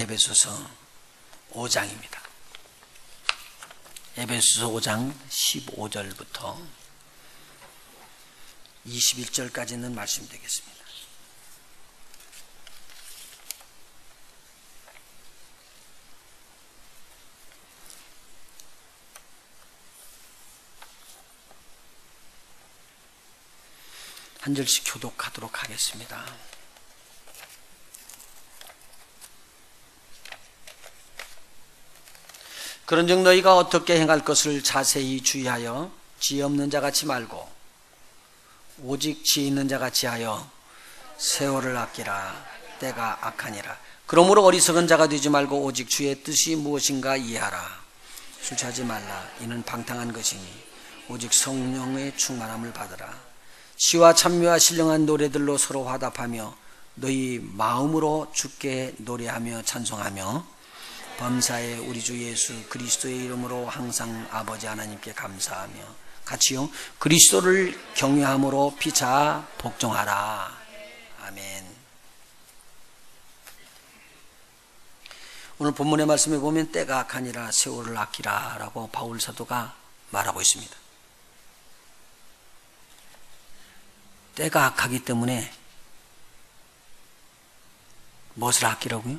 에베소서 5장입니다. 에베소서 5장 15절부터 21절까지는 말씀 되겠습니다. 한 절씩 교독하도록 하겠습니다. 그런즉 너희가 어떻게 행할 것을 자세히 주의하여 지혜 없는 자같이 말고 오직 지혜 있는 자같이 하여 세월을 아끼라. 때가 악하니라. 그러므로 어리석은 자가 되지 말고 오직 주의 뜻이 무엇인가 이해하라. 술 취하지 말라. 이는 방탕한 것이니 오직 성령의 충만함을 받으라. 시와 찬미와 신령한 노래들로 서로 화답하며 너희 마음으로 주께 노래하며 찬송하며 범사에 우리 주 예수 그리스도의 이름으로 항상 아버지 하나님께 감사하며 같이요 그리스도를 경외함으로 피차 복종하라. 아멘. 오늘 본문의 말씀에 보면 때가 악하니라 세월을 아끼라 라고 바울 사도가 말하고 있습니다. 때가 악하기 때문에 무엇을 아끼라고요?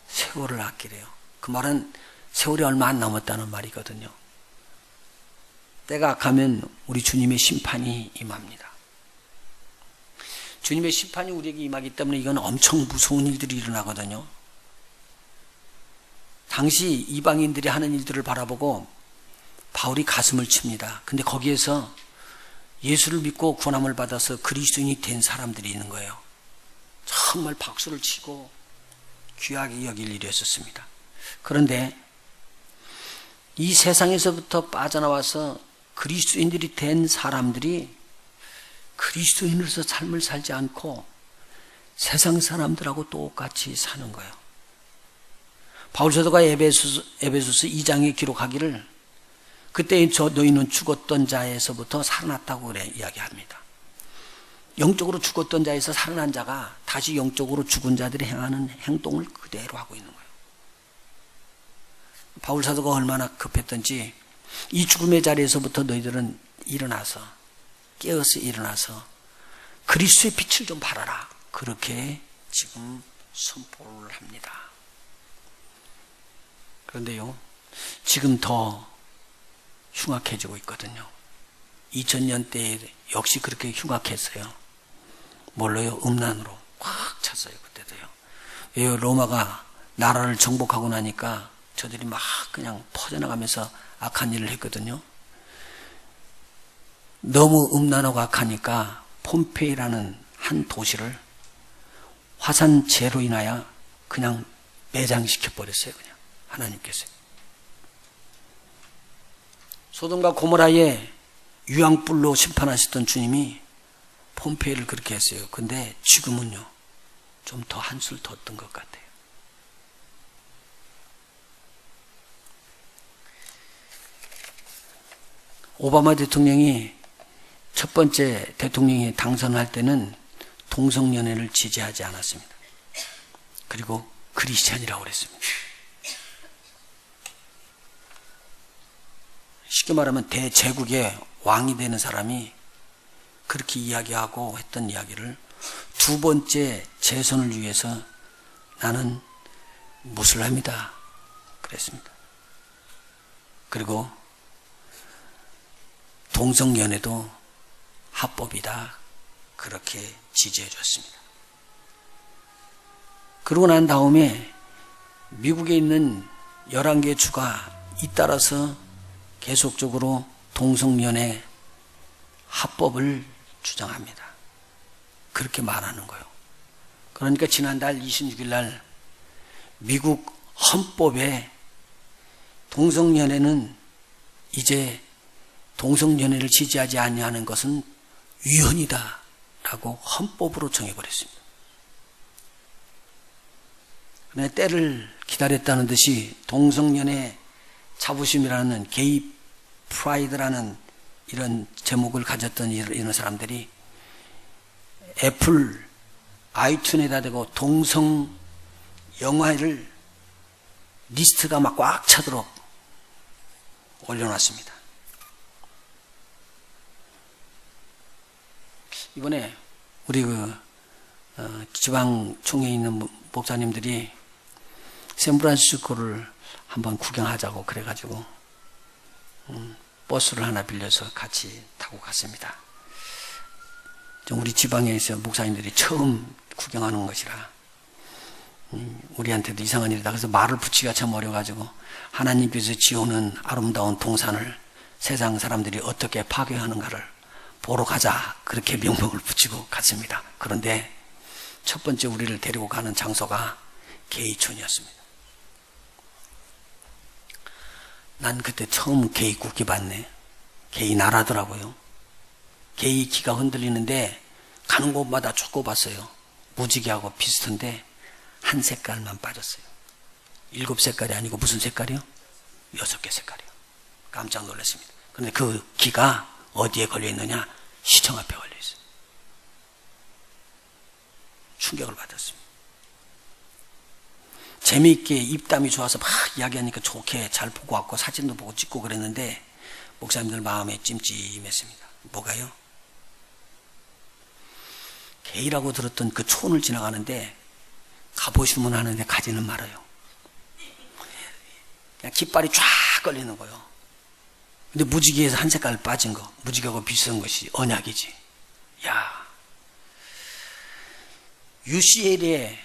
세월을 아끼래요. 그 말은 세월이 얼마 안 남았다는 말이거든요. 때가 악하면 우리 주님의 심판이 임합니다. 주님의 심판이 우리에게 임하기 때문에 이건 엄청 무서운 일들이 일어나거든요. 당시 이방인들이 하는 일들을 바라보고 바울이 가슴을 칩니다. 근데 거기에서 예수를 믿고 구원함을 받아서 그리스도인이 된 사람들이 있는 거예요. 정말 박수를 치고 귀하게 여길 일이었습니다. 그런데 이 세상에서부터 빠져나와서 그리스도인들이 된 사람들이 그리스도인으로서 삶을 살지 않고 세상 사람들하고 똑같이 사는 거예요. 바울 사도가 에베소서 2장에 기록하기를 그때 너희는 죽었던 자에서부터 살아났다고 그래 이야기합니다. 영적으로 죽었던 자에서 살아난 자가 다시 영적으로 죽은 자들이 행하는 행동을 그대로 하고 있는 거예요. 바울 사도가 얼마나 급했던지 이 죽음의 자리에서부터 너희들은 일어나서 깨어서 일어나서 그리스도의 빛을 좀 발하라. 그렇게 지금 선포를 합니다. 그런데요, 지금 더 흉악해지고 있거든요. 2000년대에 역시 그렇게 흉악했어요. 뭘로요? 음란으로 꽉 찼어요. 그때도요. 왜요? 로마가 나라를 정복하고 나니까 저들이 막 그냥 퍼져나가면서 악한 일을 했거든요. 너무 음란하고 악하니까 폼페이라는 한 도시를 화산재로 인하여 그냥 매장시켜버렸어요. 그냥 하나님께서. 소돔과 고모라에 유황불로 심판하셨던 주님이 폼페이를 그렇게 했어요. 근데 지금은요, 좀 더 한술 더 뜬 것 같아요. 오바마 대통령이 첫 번째 대통령이 당선할 때는 동성연애를 지지하지 않았습니다. 그리고 크리스찬이라고 그랬습니다. 쉽게 말하면 대제국의 왕이 되는 사람이 그렇게 이야기하고 했던 이야기를 두 번째 재선을 위해서 나는 무슬람이다 그랬습니다. 그리고 동성연애도 합법이다 그렇게 지지해 줬습니다. 그러고 난 다음에 미국에 있는 11개 주가 잇따라서 계속적으로 동성연애 합법을 주장합니다. 그렇게 말하는 거예요. 그러니까 지난달 26일 날 미국 헌법에 동성연애는 이제 동성연애를 지지하지 아니하는 것은 위헌이다 라고 헌법으로 정해버렸습니다. 그런데 때를 기다렸다는 듯이 동성연애 자부심이라는 게이 프라이드라는 이런 제목을 가졌던 이런 사람들이 애플 아이튠에다 대고 동성 영화를 리스트가 막 꽉 차도록 올려놨습니다. 이번에 우리 지방 총회에 있는 목사님들이 샌프란시스코를 한번 구경하자고 그래가지고 버스를 하나 빌려서 같이 타고 갔습니다. 우리 지방에서 목사님들이 처음 구경하는 것이라 우리한테도 이상한 일이다. 그래서 말을 붙이기가 참 어려워가지고 하나님께서 지어오는 아름다운 동산을 세상 사람들이 어떻게 파괴하는가를 보러 가자, 그렇게 명목을 붙이고 갔습니다. 그런데 첫 번째 우리를 데리고 가는 장소가 게이촌이었습니다. 난 그때 처음 게이 국기 봤네. 게이 나라더라고요. 게이 기가 흔들리는데 가는 곳마다 쫓고 봤어요. 무지개하고 비슷한데 한 색깔만 빠졌어요. 7색깔이 아니고 무슨 색깔이요? 6개 색깔이요. 깜짝 놀랐습니다. 그런데 그 기가 어디에 걸려 있느냐? 시청 앞에 걸려 있어요. 충격을 받았습니다. 재미있게 입담이 좋아서 막 이야기하니까 좋게 잘 보고 왔고 사진도 보고 찍고 그랬는데 목사님들 마음에 찜찜했습니다. 뭐가요? 게이라고 들었던 그 촌을 지나가는데 가보시면 하는데 가지는 말아요. 그냥 깃발이 쫙 걸리는 거예요. 근데 무지개에서 한 색깔 빠진 거, 무지개하고 비슷한 것이 언약이지. 야, UCL에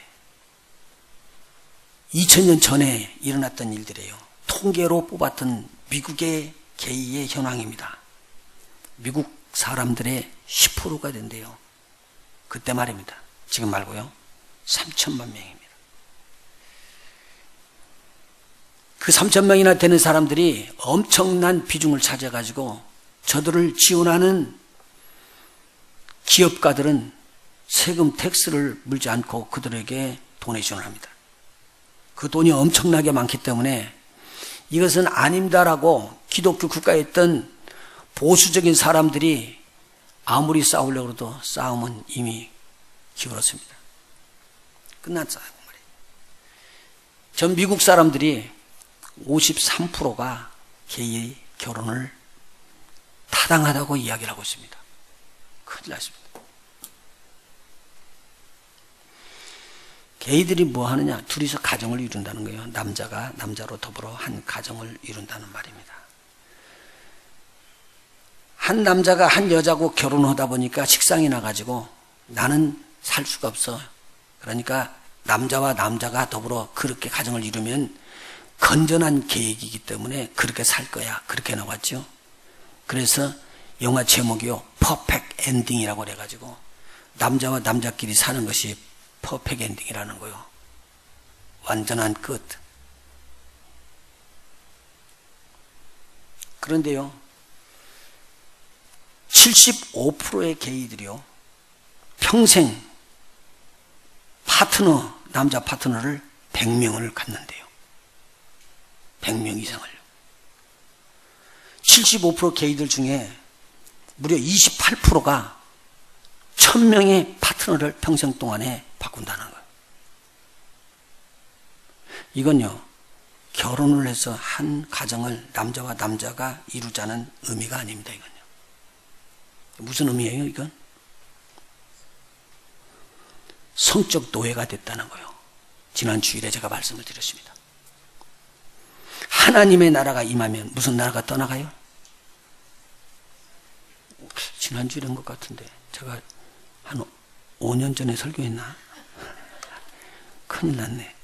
2000년 전에 일어났던 일들이에요. 통계로 뽑았던 미국의 게이의 현황입니다. 미국 사람들의 10%가 된대요. 그때 말입니다. 지금 말고요. 3천만 명입니다. 그 3천명이나 되는 사람들이 엄청난 비중을 차지해가지고 저들을 지원하는 기업가들은 세금 텍스를 물지 않고 그들에게 도네이션을 합니다. 그 돈이 엄청나게 많기 때문에 이것은 아닙니다라고 기독교 국가에 있던 보수적인 사람들이 아무리 싸우려고 해도 싸움은 이미 기울었습니다. 끝난 싸움 말이에요. 전 미국 사람들이 53%가 게이 결혼을 타당하다고 이야기를 하고 있습니다. 큰일 났습니다. 게이들이 뭐 하느냐? 둘이서 가정을 이룬다는 거예요. 남자가 남자로 더불어 한 가정을 이룬다는 말입니다. 한 남자가 한 여자하고 결혼하다 보니까 식상이 나가지고 나는 살 수가 없어. 그러니까 남자와 남자가 더불어 그렇게 가정을 이루면 건전한 계획이기 때문에 그렇게 살 거야. 그렇게 나왔죠. 그래서 영화 제목이요. 퍼펙트 엔딩이라고 그래가지고 남자와 남자끼리 사는 것이 퍼펙트 엔딩이라는 거요. 완전한 끝. 그런데요. 75%의 게이들이요. 평생 파트너, 남자 파트너를 100명을 갖는데요. 100명 이상을요. 75% 게이들 중에 무려 28%가 1000명의 파트너를 평생 동안에 바꾼다는 거예요. 이건요, 결혼을 해서 한 가정을 남자와 남자가 이루자는 의미가 아닙니다, 이건요. 무슨 의미예요, 이건? 성적 노예가 됐다는 거예요. 지난 주일에 제가 말씀을 드렸습니다. 하나님의 나라가 임하면 무슨 나라가 떠나가요? 지난 주일인 것 같은데 제가 한 5년 전에 설교했나? 큰일 났네.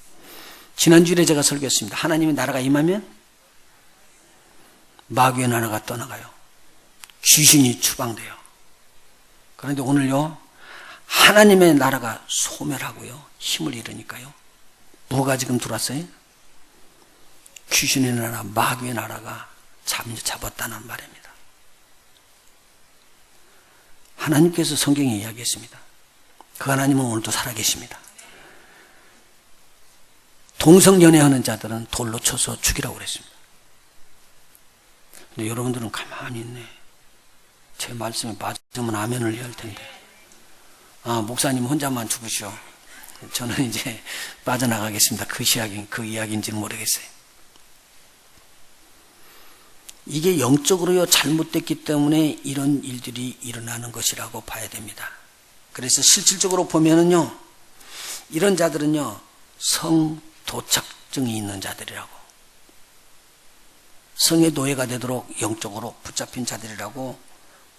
지난 주일에 제가 설교했습니다. 하나님의 나라가 임하면 마귀의 나라가 떠나가요. 귀신이 추방돼요. 그런데 오늘요, 하나님의 나라가 소멸하고요, 힘을 잃으니까요. 뭐가 지금 들어왔어요? 귀신의 나라, 마귀의 나라가 잡았다는 말입니다. 하나님께서 성경에 이야기했습니다. 그 하나님은 오늘도 살아계십니다. 동성연애하는 자들은 돌로 쳐서 죽이라고 그랬습니다. 근데 여러분들은 가만히 있네. 제 말씀에 맞으면 아멘을 해야 할 텐데. 아, 목사님 혼자만 죽으시오. 저는 이제 빠져나가겠습니다. 그 이야기인지는 모르겠어요. 이게 영적으로요 잘못됐기 때문에 이런 일들이 일어나는 것이라고 봐야 됩니다. 그래서 실질적으로 보면은요, 이런 자들은요 성도착증이 있는 자들이라고, 성의 노예가 되도록 영적으로 붙잡힌 자들이라고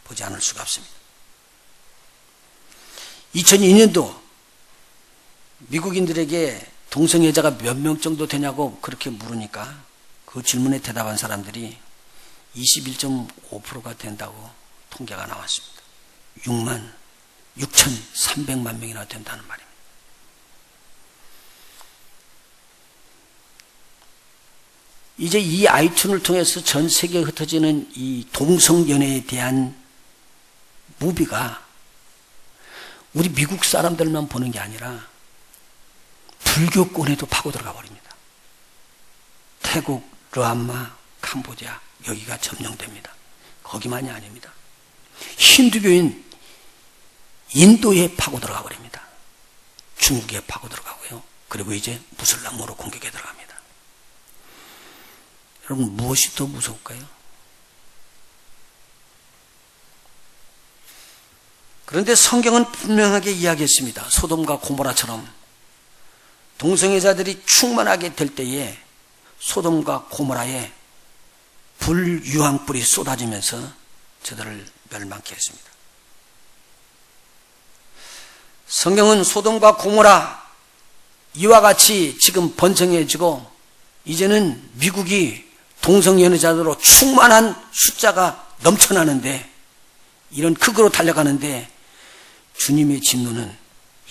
보지 않을 수가 없습니다. 2002년도 미국인들에게 동성애자가 몇 명 정도 되냐고 그렇게 물으니까 그 질문에 대답한 사람들이 21.5%가 된다고 통계가 나왔습니다. 6만 6,300만 명이나 된다는 말입니다. 이제 이 아이튠을 통해서 전 세계에 흩어지는 이 동성연애에 대한 무비가 우리 미국 사람들만 보는 게 아니라 불교권에도 파고 들어가 버립니다. 태국, 르안마, 캄보디아 여기가 점령됩니다. 거기만이 아닙니다. 힌두교인 인도에 파고 들어가 버립니다. 중국에 파고 들어가고요. 그리고 이제 무슬람으로 공격에 들어갑니다. 여러분, 무엇이 더 무서울까요? 그런데 성경은 분명하게 이야기했습니다. 소돔과 고모라처럼 동성애자들이 충만하게 될 때에 소돔과 고모라에 불유황불이 쏟아지면서 저들을 멸망케 했습니다. 성경은 소돔과 고모라 이와 같이 지금 번성해지고 이제는 미국이 동성연애자들로 충만한 숫자가 넘쳐나는데, 이런 극으로 달려가는데 주님의 진노는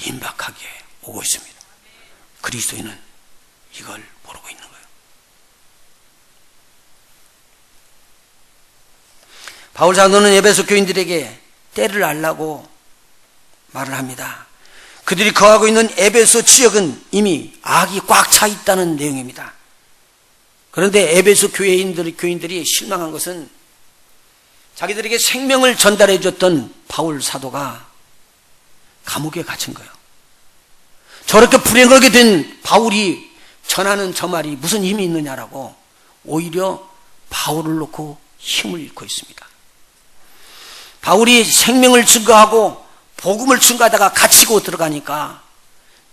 임박하게 오고 있습니다. 그리스도인은 이걸 모르고 있는 거예요. 바울 사도는 에베소 교인들에게 때를 알라고 말을 합니다. 그들이 거하고 있는 에베소 지역은 이미 악이 꽉 차 있다는 내용입니다. 그런데 에베소 교인들이 실망한 것은 자기들에게 생명을 전달해 줬던 바울 사도가 감옥에 갇힌 거예요. 저렇게 불행하게 된 바울이 전하는 저 말이 무슨 힘이 있느냐라고 오히려 바울을 놓고 힘을 잃고 있습니다. 바울이 생명을 증거하고 복음을 증거하다가 갇히고 들어가니까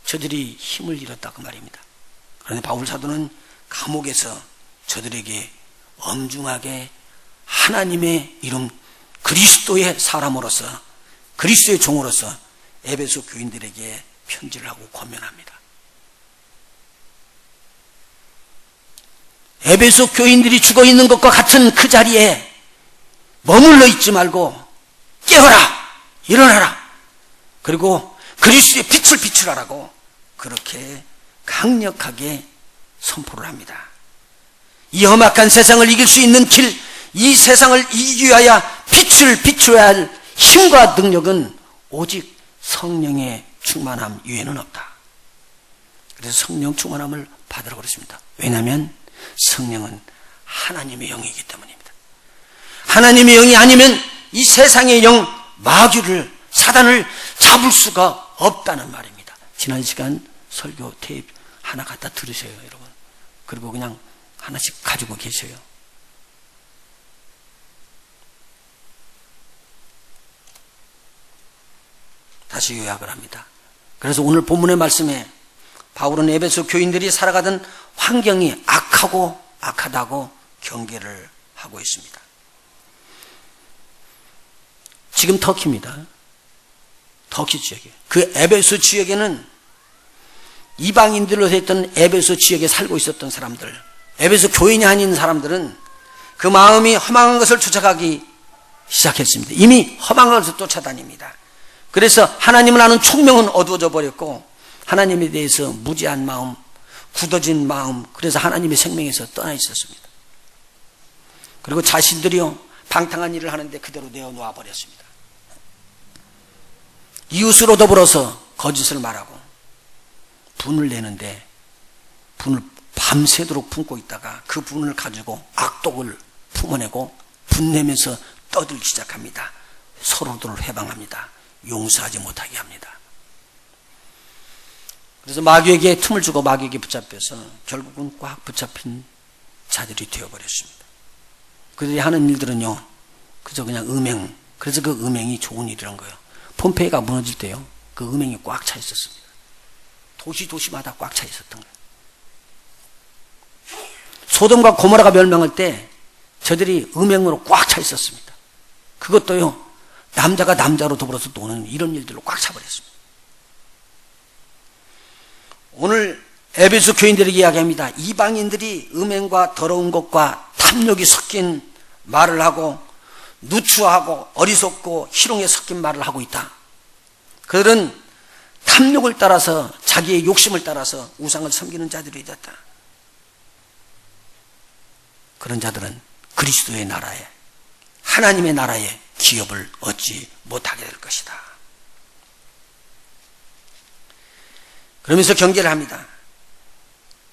저들이 힘을 잃었다 그 말입니다. 그런데 바울 사도는 감옥에서 저들에게 엄중하게 하나님의 이름 그리스도의 사람으로서, 그리스도의 종으로서 에베소 교인들에게 편지를 하고 권면합니다. 에베소 교인들이 죽어 있는 것과 같은 그 자리에 머물러 있지 말고 깨어라, 일어나라, 그리고 그리스도의 빛을 비추라라고 그렇게 강력하게 선포를 합니다. 이 험악한 세상을 이길 수 있는 길, 이 세상을 이기기 위하여 빛을 비추어야 할 힘과 능력은 오직 성령의 충만함 이외에는 없다. 그래서 성령 충만함을 받으라고 그랬습니다. 왜냐하면 성령은 하나님의 영이기 때문입니다. 하나님의 영이 아니면 이 세상의 영, 마귀를, 사단을 잡을 수가 없다는 말입니다. 지난 시간 설교 테이프 하나 갖다 들으세요, 여러분. 그리고 그냥 하나씩 가지고 계세요. 다시 요약을 합니다. 그래서 오늘 본문의 말씀에 바울은 에베소 교인들이 살아가던 환경이 악하다고 경계를 하고 있습니다. 지금 터키입니다. 터키 지역에, 그 에베소 지역에는 이방인들로 했던 에베소 지역에 살고 있었던 사람들, 에베소 교인이 아닌 사람들은 그 마음이 허망한 것을 쫓아가기 시작했습니다. 이미 허망한 것을 쫓아다닙니다. 그래서 하나님을 아는 총명은 어두워져 버렸고 하나님에 대해서 무지한 마음, 굳어진 마음, 그래서 하나님의 생명에서 떠나 있었습니다. 그리고 자신들이요 방탕한 일을 하는데 그대로 내어놓아 버렸습니다. 이웃으로 더불어서 거짓을 말하고 분을 내는데 분을 밤새도록 품고 있다가 그 분을 가지고 악독을 품어내고 분내면서 떠들기 시작합니다. 서로들을 해방합니다. 용서하지 못하게 합니다. 그래서 마귀에게 틈을 주고 마귀에게 붙잡혀서 결국은 꽉 붙잡힌 자들이 되어버렸습니다. 그들이 하는 일들은요, 그저 그냥 음행. 그래서 그 음행이 좋은 일이란 거예요. 폼페이가 무너질 때요, 그 음행이 꽉 차 있었습니다. 도시마다 꽉 차 있었던 거예요. 소돔과 고모라가 멸망할 때 저들이 음행으로 꽉 차 있었습니다. 그것도요, 남자가 남자로 더불어서 노는 이런 일들로 꽉 차버렸습니다. 오늘 에베소 교인들에게 이야기합니다. 이방인들이 음행과 더러운 것과 탐욕이 섞인 말을 하고 누추하고 어리석고 희롱에 섞인 말을 하고 있다. 그들은 탐욕을 따라서, 자기의 욕심을 따라서 우상을 섬기는 자들이 됐다. 그런 자들은 그리스도의 나라에, 하나님의 나라에 기업을 얻지 못하게 될 것이다. 그러면서 경계를 합니다.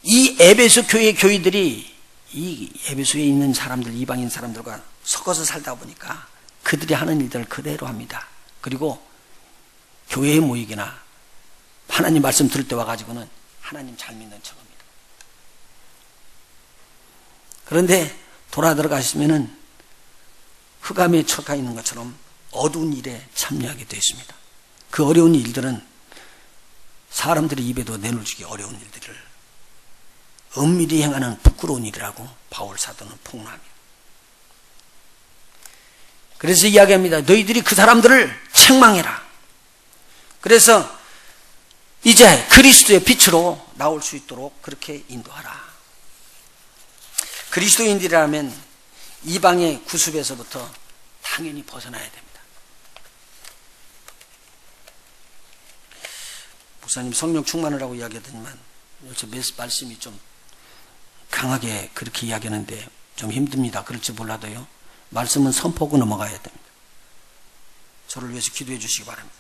이 에베소 교회 교인들이 이 에베소에 있는 사람들, 이방인 사람들과 섞어서 살다 보니까 그들이 하는 일들을 그대로 합니다. 그리고 교회에 모이거나 하나님 말씀 들을 때 와가지고는 하나님 잘 믿는 척합니다. 그런데 돌아 들어가시면은 흑암에 처가 있는 것처럼 어두운 일에 참여하게 되어 있습니다. 그 어려운 일들은 사람들의 입에도 내놓기 어려운 일들을 은밀히 행하는 부끄러운 일이라고 바울 사도는 폭로합니다. 그래서 이야기합니다. 너희들이 그 사람들을 책망해라. 그래서 이제 그리스도의 빛으로 나올 수 있도록 그렇게 인도하라. 그리스도인들이라면 이방의 구습에서부터 당연히 벗어나야 됩니다. 목사님 성령 충만을 하고 이야기하더니만 요새 말씀이 좀 강하게 그렇게 이야기하는데 좀 힘듭니다. 그럴지 몰라도요, 말씀은 선포하고 넘어가야 됩니다. 저를 위해서 기도해 주시기 바랍니다.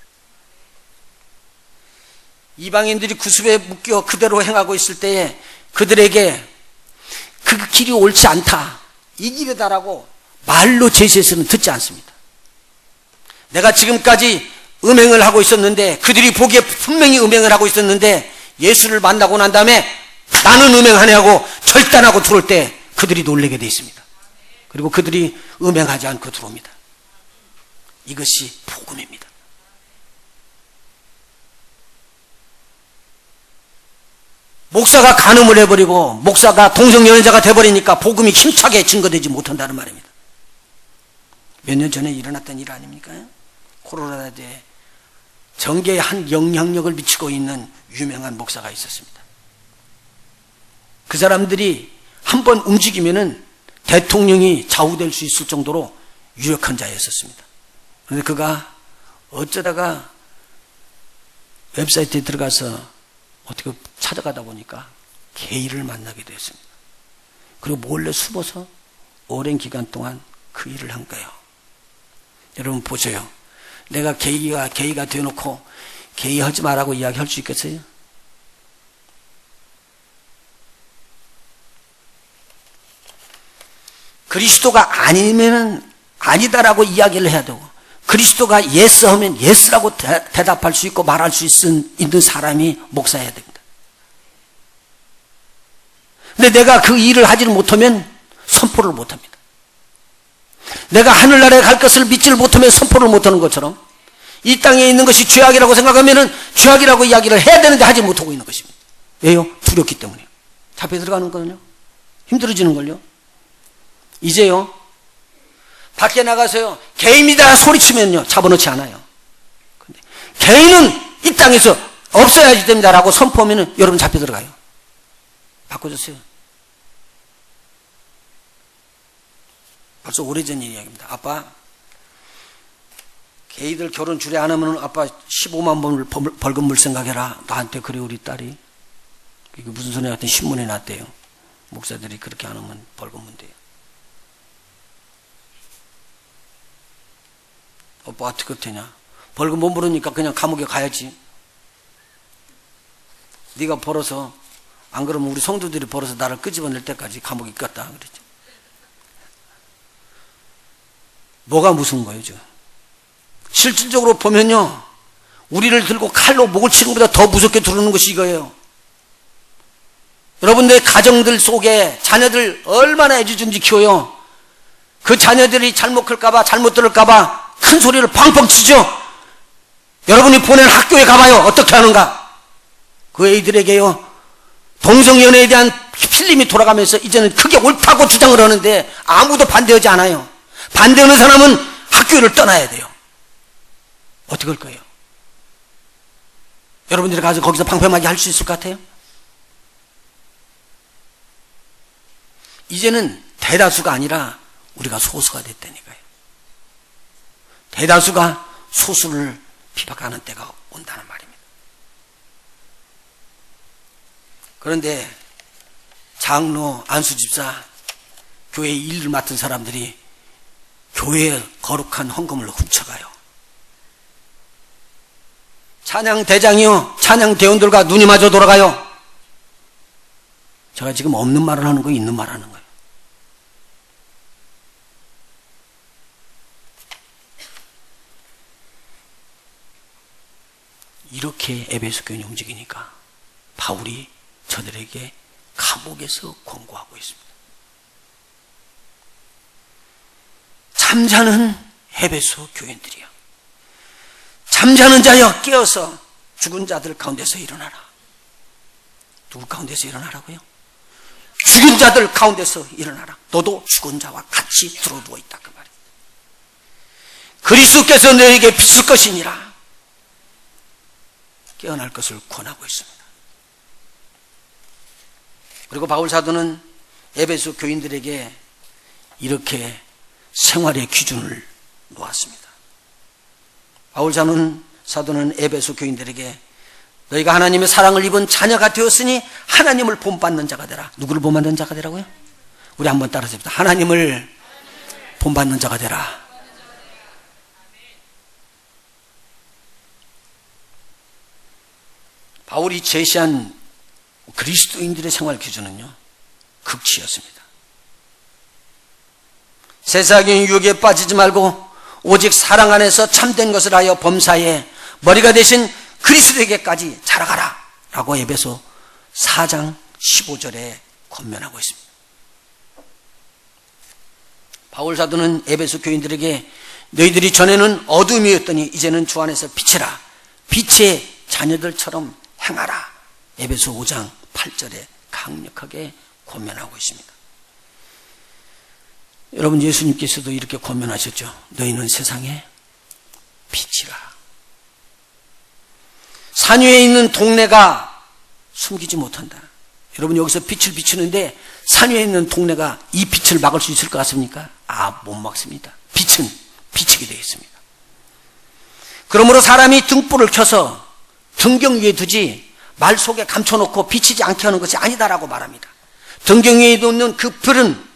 이방인들이 구습에 묶여 그대로 행하고 있을 때에 그들에게 그 길이 옳지 않다, 이 길이다라고 말로 제시해서는 듣지 않습니다. 내가 지금까지 음행을 하고 있었는데, 그들이 보기에 분명히 음행을 하고 있었는데 예수를 만나고 난 다음에 나는 음행하네 하고 절단하고 들어올 때 그들이 놀라게 되어 있습니다. 그리고 그들이 음행하지 않고 들어옵니다. 이것이 복음입니다. 목사가 간음을 해버리고 목사가 동성연애자가 돼버리니까 복음이 힘차게 증거되지 못한다는 말입니다. 몇 년 전에 일어났던 일 아닙니까? 코로나 때 전개에 한 영향력을 미치고 있는 유명한 목사가 있었습니다. 그 사람들이 한번 움직이면은 대통령이 좌우될 수 있을 정도로 유력한 자였었습니다. 그런데 그가 어쩌다가 웹사이트에 들어가서 어떻게 찾아가다 보니까 게이를 만나게 되었습니다. 그리고 몰래 숨어서 오랜 기간 동안 그 일을 한 거예요. 여러분 보세요. 내가 게이가 되어놓고 게이 하지 말라고 이야기할 수 있겠어요? 그리스도가 아니면은 아니다라고 이야기를 해야 되고, 그리스도가 예스 하면 예스라고 대답할 수 있고 말할 수 있는 사람이 목사여야 됩니다. 근데 내가 그 일을 하지를 못하면 선포를 못합니다. 내가 하늘나라에 갈 것을 믿지를 못하면 선포를 못하는 것처럼 이 땅에 있는 것이 죄악이라고 생각하면 죄악이라고 이야기를 해야 되는데 하지 못하고 있는 것입니다. 왜요? 두렵기 때문에요. 잡혀 들어가는 거는요, 힘들어지는 걸요. 이제요, 밖에 나가서요, 개입니다 소리치면요, 잡아놓지 않아요. 근데 개인은 이 땅에서 없어야지 됩니다라고 선포하면 여러분 잡혀 들어가요. 바꿔주세요. 벌써 오래전 이야기입니다. 아빠, 개이들 결혼 주례 안 하면 아빠 15만 번 벌금 물 생각해라. 나한테 그래 우리 딸이. 이게 무슨 소리 같은 신문에 났대요. 목사들이 그렇게 안 하면 벌금 문대요. 오빠 어떻게 되냐? 벌금 못 물으니까 그냥 감옥에 가야지. 네가 벌어서, 안 그러면 우리 성도들이 벌어서 나를 끄집어낼 때까지 감옥에 있겠다 그랬죠. 뭐가 무서운 거예요 지금? 실질적으로 보면요, 우리를 들고 칼로 목을 치는 것보다 더 무섭게 두르는 것이 이거예요. 여러분들의 가정들 속에 자녀들 얼마나 애지중지 키워요. 그 자녀들이 잘못 클까봐, 잘못 들을까봐 큰 소리를 펑펑 치죠. 여러분이 보낸 학교에 가봐요. 어떻게 하는가? 그 애들에게요, 동성연애에 대한 필름이 돌아가면서 이제는 크게 옳다고 주장을 하는데 아무도 반대하지 않아요. 반대하는 사람은 학교를 떠나야 돼요. 어떻게 할 거예요? 여러분들이 가서 거기서 방패막이 할 수 있을 것 같아요? 이제는 대다수가 아니라 우리가 소수가 됐다니까요. 대다수가 소수를 비박하는 때가 온다는 말입니다. 그런데 장로, 안수집사, 교회 일을 맡은 사람들이 교회의 거룩한 헌금을 훔쳐가요. 찬양 대장이요, 찬양 대원들과 눈이 마저 돌아가요. 제가 지금 없는 말을 하는 거, 있는 말 하는 거예요. 이렇게 에베소 교인이 움직이니까 바울이 저들에게 감옥에서 권고하고 있습니다. 잠자는 에베소 교인들이여, 잠자는 자여 깨어서 죽은 자들 가운데서 일어나라. 누구 가운데서 일어나라고요? 죽은 자들 가운데서 일어나라. 너도 죽은 자와 같이 들어 누워 있다, 그 말입니다. 그리스도께서 너에게 비칠 것이니라. 깨어날 것을 권하고 있습니다. 그리고 바울 사도는 에베소 교인들에게 이렇게 생활의 기준을 놓았습니다. 바울 사도는 에베소 교인들에게 너희가 하나님의 사랑을 입은 자녀가 되었으니 하나님을 본받는 자가 되라. 누구를 본받는 자가 되라고요? 우리 한번 따라서 해봅시다. 하나님을 본받는 자가 되라. 바울이 제시한 그리스도인들의 생활 기준은요, 극치였습니다. 세상의 유혹에 빠지지 말고 오직 사랑 안에서 참된 것을 하여 범사에 머리가 되신 그리스도에게까지 자라가라 라고 에베소 4장 15절에 권면하고 있습니다. 바울 사도는 에베소 교인들에게 너희들이 전에는 어둠이었더니 이제는 주 안에서 빛이라, 빛의 자녀들처럼 행하라, 에베소 5장 8절에 강력하게 권면하고 있습니다. 여러분, 예수님께서도 이렇게 권면하셨죠. 너희는 세상의 빛이라. 산 위에 있는 동네가 숨기지 못한다. 여러분, 여기서 빛을 비추는데 산 위에 있는 동네가 이 빛을 막을 수 있을 것 같습니까? 못 막습니다. 빛은 비치게 되어 있습니다. 그러므로 사람이 등불을 켜서 등경 위에 두지 말 속에 감춰놓고 비치지 않게 하는 것이 아니다라고 말합니다. 등경 위에 놓는 그 불은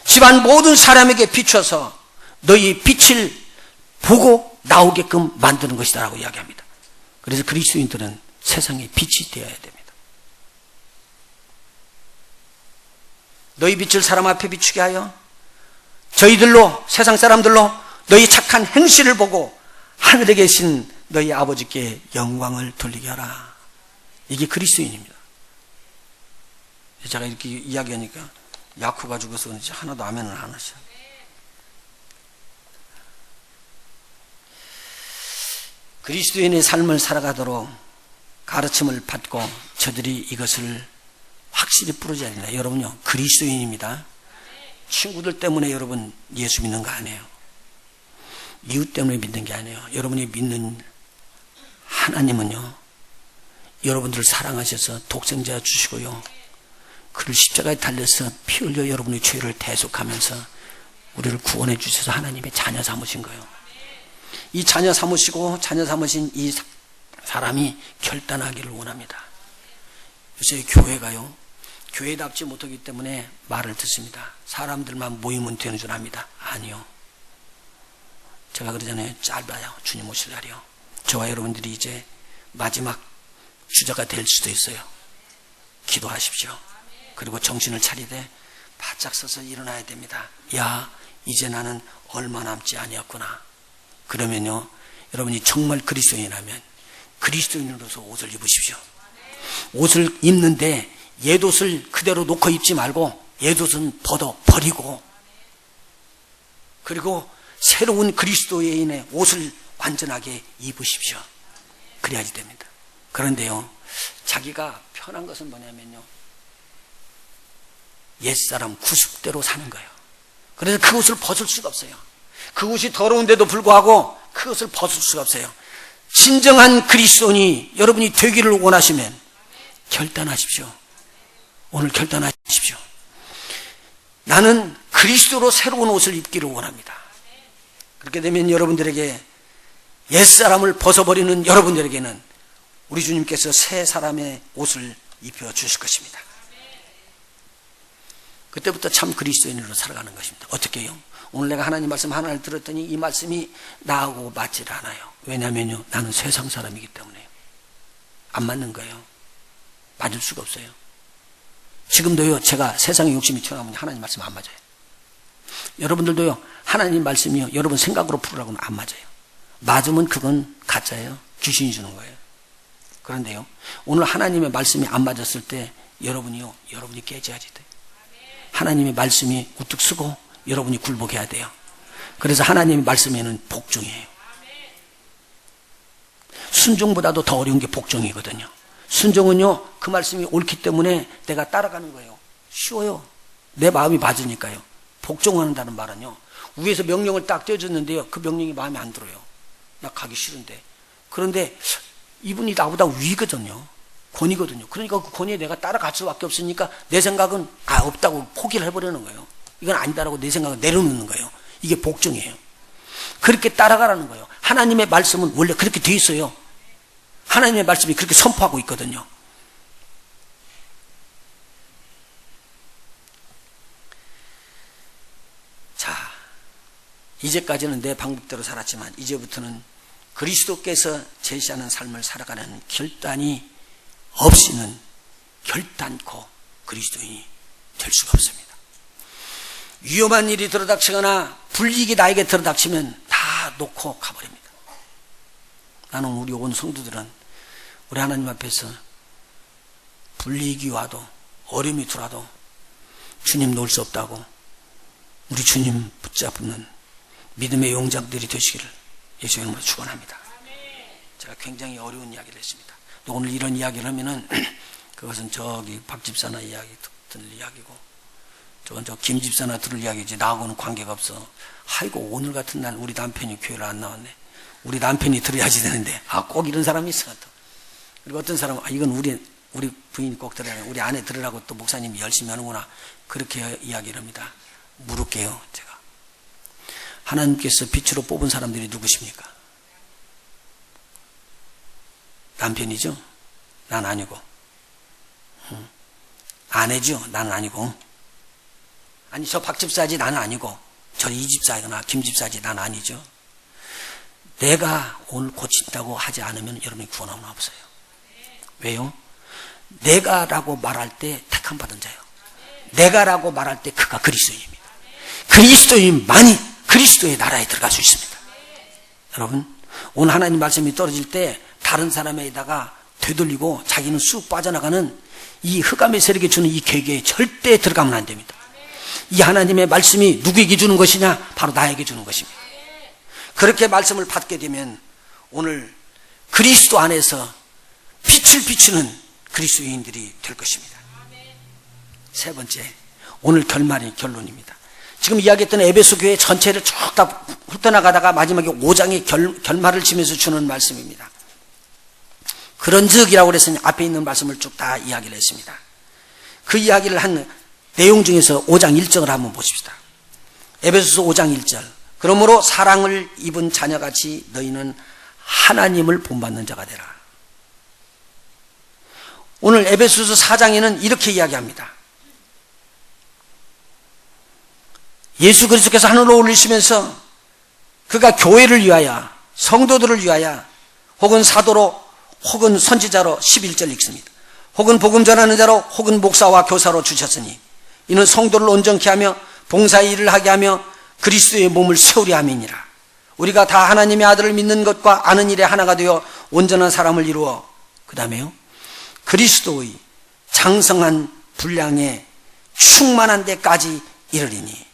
집안 모든 사람에게 비춰서 너희 빛을 보고 나오게끔 만드는 것이다라고 이야기합니다. 그래서 그리스도인들은 세상에 빛이 되어야 됩니다. 너희 빛을 사람 앞에 비추게 하여 저희들로, 세상 사람들로 너희 착한 행실을 보고 하늘에 계신 너희 아버지께 영광을 돌리게 하라. 이게 그리스도인입니다. 제가 이렇게 이야기하니까 약후가 죽어서 그런지 하나도 아멘을 안 하셔. 그리스도인의 삶을 살아가도록 가르침을 받고 저들이 이것을 확실히 뿌려줘야 됩니다. 여러분요, 그리스도인입니다. 친구들 때문에 여러분 예수 믿는 거 아니에요. 이웃 때문에 믿는 게 아니에요. 여러분이 믿는 하나님은요, 여러분들을 사랑하셔서 독생자 주시고요, 그를 십자가에 달려서 피 흘려 여러분의 죄를 대속하면서 우리를 구원해 주셔서 하나님의 자녀 삼으신 거예요. 이 자녀 삼으시고 자녀 삼으신 이 사람이 결단하기를 원합니다. 요새 교회가요, 교회답지 못하기 때문에 말을 듣습니다. 사람들만 모이면 되는 줄 압니다. 아니요. 제가 그러잖아요. 짧아요. 주님 오실 날이요. 저와 여러분들이 이제 마지막 주자가 될 수도 있어요. 기도하십시오. 그리고 정신을 차리되 바짝 서서 일어나야 됩니다. 야, 이제 나는 얼마 남지 아니었구나. 그러면요, 여러분이 정말 그리스도인이라면 그리스도인으로서 옷을 입으십시오. 옷을 입는데 옛옷을 그대로 놓고 입지 말고 옛옷은 버리고 그리고 새로운 그리스도인의 옷을 완전하게 입으십시오. 그래야지 됩니다. 그런데요, 자기가 편한 것은 뭐냐면요, 옛사람 구습대로 사는 거예요. 그래서 그 옷을 벗을 수가 없어요. 그 옷이 더러운데도 불구하고 그 옷을 벗을 수가 없어요. 진정한 그리스도인이 여러분이 되기를 원하시면 결단하십시오. 오늘 결단하십시오. 나는 그리스도로 새로운 옷을 입기를 원합니다. 그렇게 되면 여러분들에게 옛사람을 벗어버리는 여러분들에게는 우리 주님께서 새 사람의 옷을 입혀주실 것입니다. 그때부터 참 그리스도인으로 살아가는 것입니다. 어떻게 해요? 오늘 내가 하나님 말씀 하나를 들었더니 이 말씀이 나하고 맞질 않아요. 왜냐하면요, 나는 세상 사람이기 때문에요. 안 맞는 거예요. 맞을 수가 없어요. 지금도요, 제가 세상에 욕심이 튀어나오면 하나님 말씀 안 맞아요. 여러분들도요, 하나님 말씀이요, 여러분 생각으로 풀으라고는 안 맞아요. 맞으면 그건 가짜예요. 귀신이 주는 거예요. 그런데요, 오늘 하나님의 말씀이 안 맞았을 때 여러분이 깨져야지 돼요. 하나님의 말씀이 우뚝 서고 여러분이 굴복해야 돼요. 그래서 하나님의 말씀에는 복종이에요. 순종보다도 더 어려운 게 복종이거든요. 순종은요, 그 말씀이 옳기 때문에 내가 따라가는 거예요. 쉬워요. 내 마음이 맞으니까요. 복종한다는 말은요, 위에서 명령을 딱 떼어줬는데요, 그 명령이 마음에 안 들어요. 나 가기 싫은데. 그런데 이분이 나보다 위거든요. 권위거든요. 그러니까 그 권위에 내가 따라갈 수밖에 없으니까 내 생각은 없다고 포기를 해버리는 거예요. 이건 아니다라고 내 생각을 내려놓는 거예요. 이게 복종이에요. 그렇게 따라가라는 거예요. 하나님의 말씀은 원래 그렇게 돼 있어요. 하나님의 말씀이 그렇게 선포하고 있거든요. 자, 이제까지는 내 방법대로 살았지만 이제부터는 그리스도께서 제시하는 삶을 살아가는 결단이 없이는 결단코 그리스도인이 될 수가 없습니다. 위험한 일이 들어닥치거나 불이익이 나에게 들어닥치면 다 놓고 가버립니다. 나는 우리 온 성도들은 우리 하나님 앞에서 불이익이 와도 어려움이 들어와도 주님 놓을 수 없다고 우리 주님 붙잡는 믿음의 용장들이 되시기를 예수의 이름으로 축원합니다. 제가 굉장히 어려운 이야기를 했습니다. 또 오늘 이런 이야기를 하면은 그것은 저기 박 집사나 이야기 듣는 이야기고 저건 저 김 집사나 들을 이야기지 나하고는 관계가 없어. 아이고 오늘 같은 날 우리 남편이 교회를 안 나왔네. 우리 남편이 들어야지 되는데 꼭 이런 사람이 있어. 또. 그리고 어떤 사람은 이건 우리 부인이 꼭 들어야 돼. 우리 아내 들으라고 또 목사님이 열심히 하는구나. 그렇게 이야기를 합니다. 물을게요. 제가 하나님께서 빛으로 뽑은 사람들이 누구십니까? 남편이죠? 난 아니고. 아내죠? 나는 아니고. 아니 저 박 집사지 나는 아니고. 저 이 집사거나 김 집사지 나는 아니죠. 내가 오늘 고친다고 하지 않으면 여러분이 구원함은 없어요. 왜요? 내가라고 말할 때 택함 받은 자예요. 내가라고 말할 때 그가 그리스도인입니다. 그리스도인만이 그리스도의 나라에 들어갈 수 있습니다. 여러분 오늘 하나님 말씀이 떨어질 때 다른 사람에다가 되돌리고 자기는 쑥 빠져나가는 이 흑암의 세력에 주는 이 계계에 절대 들어가면 안 됩니다. 이 하나님의 말씀이 누구에게 주는 것이냐? 바로 나에게 주는 것입니다. 그렇게 말씀을 받게 되면 오늘 그리스도 안에서 빛을 비추는 그리스도인들이 될 것입니다. 세 번째, 오늘 결론입니다. 지금 이야기했던 에베소 교회 전체를 쭉 다 훑어나가다가 마지막에 5장의 결말을 지면서 주는 말씀입니다. 그런즉이라고 그랬으니 앞에 있는 말씀을 쭉 다 이야기를 했습니다. 그 이야기를 한 내용 중에서 5장 1절을 한번 보십시다. 에베소서 5장 1절. 그러므로 사랑을 입은 자녀같이 너희는 하나님을 본받는 자가 되라. 오늘 에베소서 4장에는 이렇게 이야기합니다. 예수 그리스도께서 하늘로 올리시면서 그가 교회를 위하여 성도들을 위하여 혹은 사도로 혹은 선지자로 11절 읽습니다. 혹은 복음 전하는 자로 혹은 목사와 교사로 주셨으니 이는 성도를 온전케 하며 봉사의 일을 하게 하며 그리스도의 몸을 세우려 함이니라. 우리가 다 하나님의 아들을 믿는 것과 아는 일에 하나가 되어 온전한 사람을 이루어 그 다음에요 그리스도의 장성한 분량에 충만한 데까지 이르리니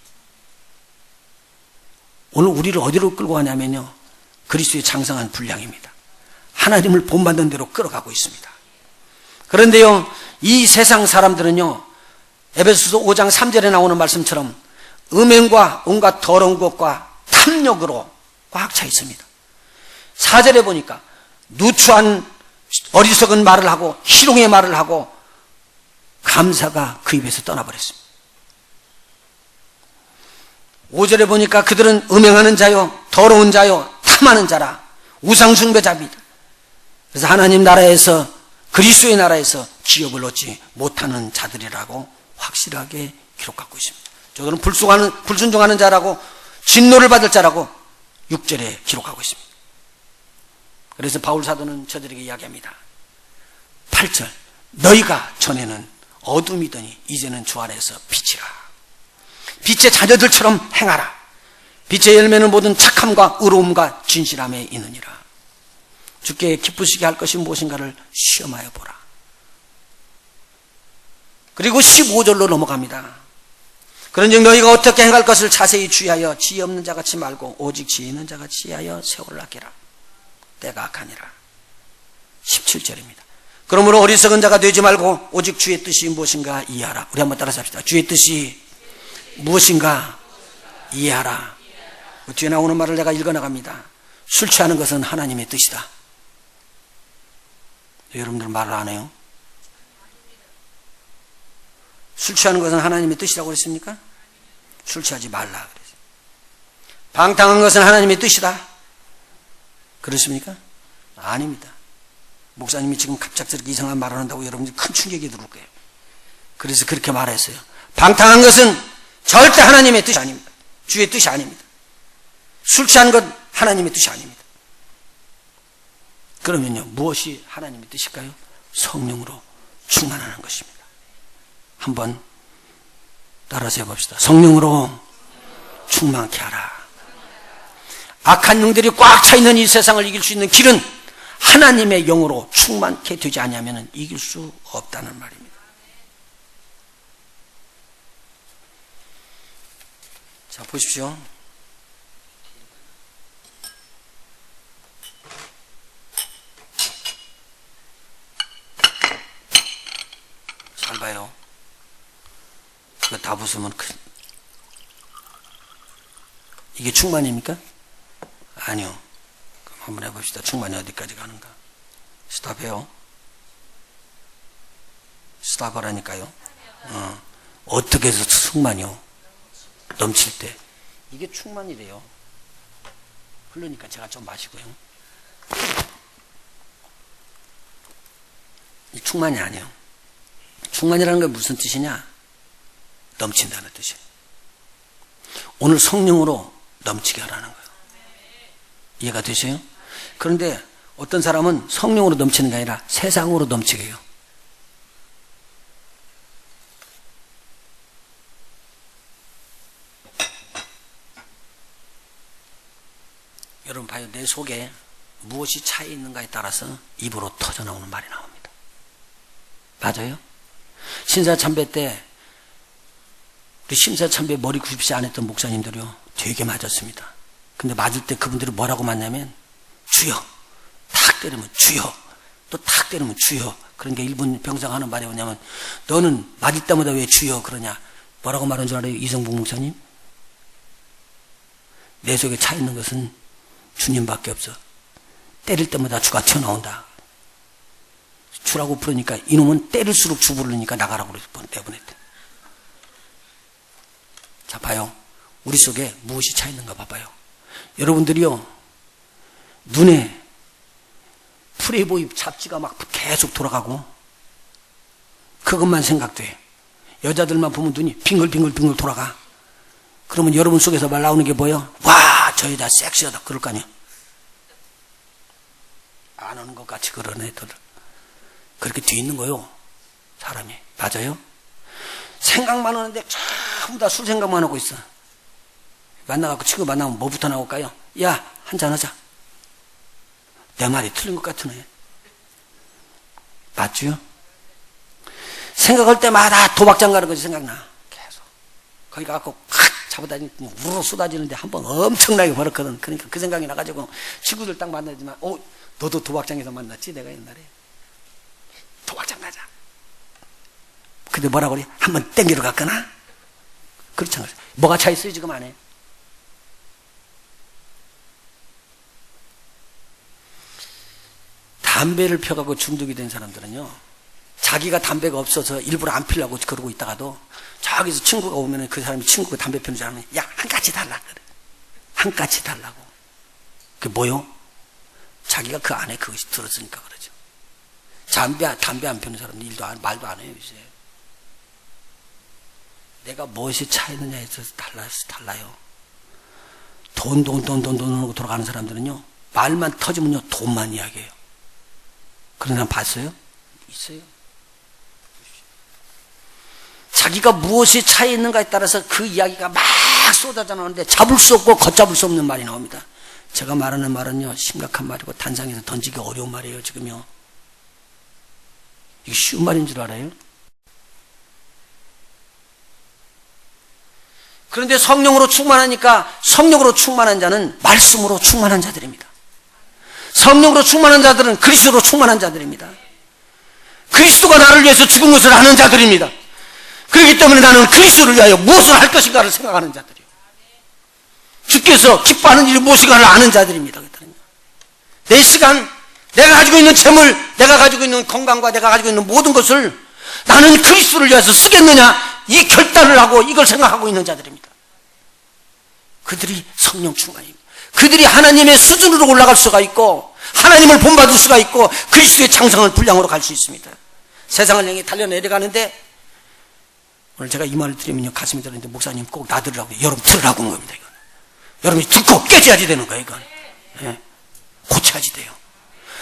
오늘 우리를 어디로 끌고 가냐면요, 그리스도의 장성한 분량입니다. 하나님을 본받는 대로 끌어가고 있습니다. 그런데요, 이 세상 사람들은요, 에베소서 5장 3절에 나오는 말씀처럼 음행과 온갖 더러운 것과 탐욕으로 꽉 차 있습니다. 4절에 보니까 누추한 어리석은 말을 하고 희롱의 말을 하고 감사가 그 입에서 떠나버렸습니다. 5절에 보니까 그들은 음행하는 자요, 더러운 자요, 탐하는 자라, 우상숭배자입니다. 그래서 하나님 나라에서, 그리스도의 나라에서 기업을 얻지 못하는 자들이라고 확실하게 기록하고 있습니다. 저들은 불순종하는 자라고, 진노를 받을 자라고 6절에 기록하고 있습니다. 그래서 바울 사도는 저들에게 이야기합니다. 8절, 너희가 전에는 어둠이더니 이제는 주 안에서 빛이라. 빛의 자녀들처럼 행하라. 빛의 열매는 모든 착함과 의로움과 진실함에 있느니라. 주께 기쁘시게 할 것이 무엇인가를 시험하여 보라. 그리고 15절로 넘어갑니다. 그런즉 너희가 어떻게 행할 것을 자세히 주의하여 지혜 없는 자같이 말고 오직 지혜 있는 자같이 하여 세월을 아끼라. 때가 악하니라. 17절입니다. 그러므로 어리석은 자가 되지 말고 오직 주의 뜻이 무엇인가 이해하라. 우리 한번 따라서 합시다. 주의 뜻이 무엇인가 이해하라. 그 뒤에 나오는 말을 내가 읽어나갑니다. 술 취하는 것은 하나님의 뜻이다. 여러분들 말을 안 해요? 술 취하는 것은 하나님의 뜻이라고 그랬습니까? 술 취하지 말라 그랬어요. 방탕한 것은 하나님의 뜻이다. 그렇습니까? 아닙니다. 목사님이 지금 갑작스럽게 이상한 말을 한다고 여러분들이 큰 충격이 들을 거예요. 그래서 그렇게 말했어요. 방탕한 것은 절대 하나님의 뜻이 아닙니다. 주의 뜻이 아닙니다. 술 취하는 건 하나님의 뜻이 아닙니다. 그러면요, 무엇이 하나님의 뜻일까요? 성령으로 충만하는 것입니다. 한번 따라서 해봅시다. 성령으로 충만케 하라. 악한 영들이 꽉 차 있는 이 세상을 이길 수 있는 길은 하나님의 영으로 충만케 되지 않으면 이길 수 없다는 말입니다. 자, 보십시오. 잘 봐요. 그거 다 부수면 이게 충만입니까? 아니요. 그럼 한번 해봅시다. 충만이 어디까지 가는가? 스탑해요. 스탑하라니까요. 어떻게 해서 충만이요? 넘칠 때. 이게 충만이래요. 그러니까 제가 좀 마시고요. 이 충만이 아니에요. 충만이라는 게 무슨 뜻이냐? 넘친다는 뜻이에요. 오늘 성령으로 넘치게 하라는 거예요. 이해가 되세요? 그런데 어떤 사람은 성령으로 넘치는 게 아니라 세상으로 넘치게 해요. 여러분 봐요. 내 속에 무엇이 차 있는가에 따라서 입으로 터져나오는 말이 나옵니다. 맞아요? 신사참배 때 우리 신사참배 머리 굽지 않았던 목사님들이요, 되게 맞았습니다. 근데 맞을 때 그분들이 뭐라고 맞냐면 주여, 탁 때리면 주여, 또 탁 때리면 주여. 그러니까 일본 병상 하는 말이 뭐냐면 너는 맞을 때마다 왜 주여 그러냐. 뭐라고 말한 줄 알아요? 이성복 목사님? 내 속에 차 있는 것은 주님밖에 없어. 때릴 때마다 주가 튀어나온다. 주라고 부르니까 이놈은 때릴수록 주 부르니까 나가라고 내보냈대. 자, 봐요. 우리 속에 무엇이 차 있는가 봐봐요. 여러분들이요, 눈에 프레이보이 잡지가 막 계속 돌아가고 그것만 생각돼. 여자들만 보면 눈이 빙글빙글 돌아가. 그러면 여러분 속에서 말 나오는 게 뭐예요? 와, 저 여자 섹시하다 그럴 거 아니야. 안 오는 것 같이 그러는 애들 그렇게 뒤에 있는 거요, 사람이. 맞아요? 생각만 하는데 전부 다 술 생각만 하고 있어. 만나갖고 친구 만나면 뭐부터 나올까요? 야, 한잔하자. 내 말이 틀린 것 같으네. 맞죠? 생각할 때마다 도박장 가는 것이 생각나. 계속. 거기 가갖고 잡아다니고 우르르 쏟아지는데 한 번 엄청나게 벌었거든. 그러니까 그 생각이 나가지고 친구들 딱 만나지만 너도 도박장에서 만났지? 내가 옛날에 도박장 가자. 근데 뭐라고 그래? 한번 땡기러 갔거나? 그렇잖아. 뭐가 차 있어요 지금 안에? 담배를 펴갖고 중독이 된 사람들은요, 자기가 담배가 없어서 일부러 안 피려고 그러고 있다가도 저기서 친구가 오면 그 사람이 친구가 담배 피는 줄 알면 야, 한 가지 달라 그래. 한 가지 달라고. 그게 뭐요? 자기가 그 안에 그것이 들었으니까 그러죠. 담배 안 피는 사람은 말도 안 해요 이제. 내가 무엇이 차이느냐에 있어서 달라요. 돈 하고 돌아가는 사람들은요, 말만 터지면요 돈만 이야기해요. 그런 사람 봤어요? 있어요. 자기가 무엇이 차이 있는가에 따라서 그 이야기가 막 쏟아져 나오는데 잡을 수 없고 걷잡을 수 없는 말이 나옵니다. 제가 말하는 말은요 심각한 말이고 단상에서 던지기 어려운 말이에요 지금요. 이게 쉬운 말인 줄 알아요? 그런데 성령으로 충만하니까 성령으로 충만한 자는 말씀으로 충만한 자들입니다. 성령으로 충만한 자들은 그리스도로 충만한 자들입니다. 그리스도가 나를 위해서 죽은 것을 아는 자들입니다. 그렇기 때문에 나는 그리스도를 위하여 무엇을 할 것인가를 생각하는 자들이에요. 주께서 기뻐하는 일이 무엇인가를 아는 자들입니다. 내 시간, 내가 가지고 있는 재물, 내가 가지고 있는 건강과 내가 가지고 있는 모든 것을 나는 그리스도를 위해서 쓰겠느냐, 이 결단을 하고 이걸 생각하고 있는 자들입니다. 그들이 성령 충만입니다. 그들이 하나님의 수준으로 올라갈 수가 있고 하나님을 본받을 수가 있고 그리스도의 장성을 분량으로 갈 수 있습니다. 세상을 향해 달려내려가는데, 오늘 제가 이 말을 드리면요 가슴이 들었는데 목사님 꼭 놔들으라고, 여러분 들으라고 한 겁니다. 이건 여러분이 듣고 깨져야지 되는 거예요. 이건 고쳐야지 돼요.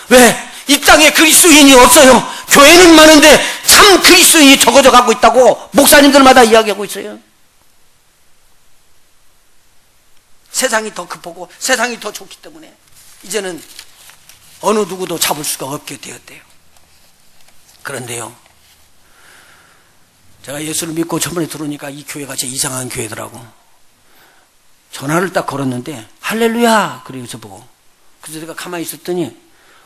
왜? 이 땅에 그리스도인이 없어요. 교회는 많은데 참 그리스도인이 적어져 가고 있다고 목사님들마다 이야기하고 있어요. 세상이 더 급하고 세상이 더 좋기 때문에 이제는 어느 누구도 잡을 수가 없게 되었대요. 그런데요, 제가 예수를 믿고 저번에 들어오니까 이 교회가 제 이상한 교회더라고. 전화를 딱 걸었는데 할렐루야 그러면서 보고, 그래서 내가 가만히 있었더니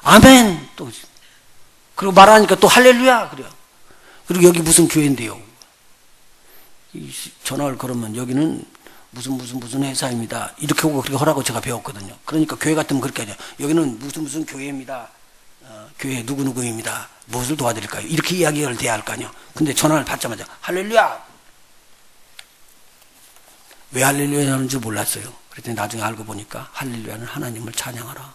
아멘 또 그리고 말하니까 또 할렐루야 그래요. 그리고 여기 무슨 교회인데요, 전화를 걸으면 여기는 무슨 회사입니다 이렇게 오고 그렇게 하라고 제가 배웠거든요. 그러니까 교회 같으면 그렇게 하죠. 여기는 무슨 교회입니다, 교회 누구누구입니다, 무엇을 도와드릴까요, 이렇게 이야기를 돼야 할 거 아니에요. 근데 전화를 받자마자 할렐루야. 왜 할렐루야 하는 줄 몰랐어요. 그랬더니 나중에 알고 보니까 할렐루야는 하나님을 찬양하라,